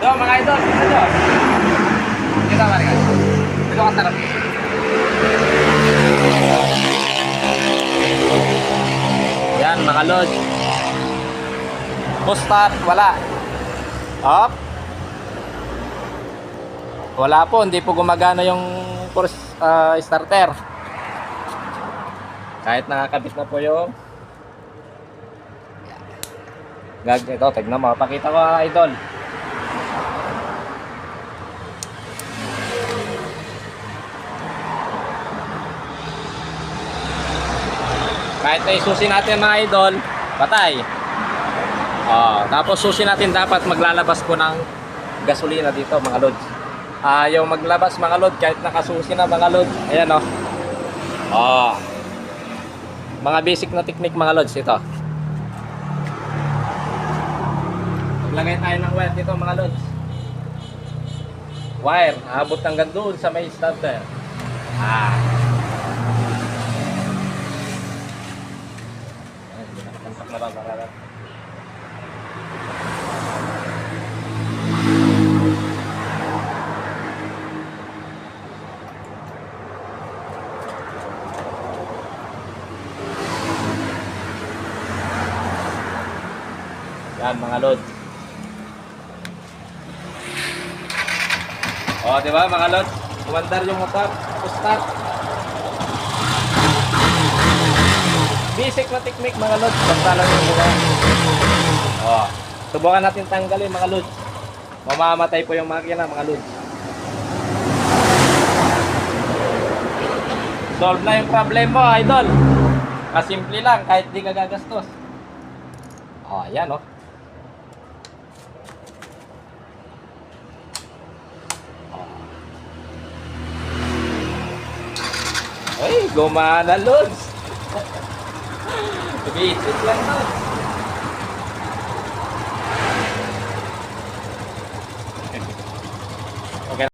So mga idol, ito. Kita ba rin? Ito ang sarap. Yan mga lod. Push start, wala. Up. Wala po, hindi po gumagana yung starter. Kahit nakakabit na po yung ito, tignan mo, pakita ko idol. Kahit na isusi natin mga idol, patay. Tapos susi natin dapat maglalabas po ng gasolina dito mga lods. Yung maglabas mga lods kahit nakasusi na mga lods. Ayan o. Mga basic na technique mga lods ito. Maglagay tayo ng wire dito mga lods. Wire, abot hanggang doon sa may starter. Yan mga lods. Di ba mga lods? Umandar yung motor. Start. Basic na technique mga lods. Basta lang yung buka. Subukan natin tanggalin mga lods. Mamamatay po yung makina mga lods. Solve na yung problem mo idol. Kasimple lang kahit di ka gagastos. Yan o. Ay, gumana lods. Basic lang lods.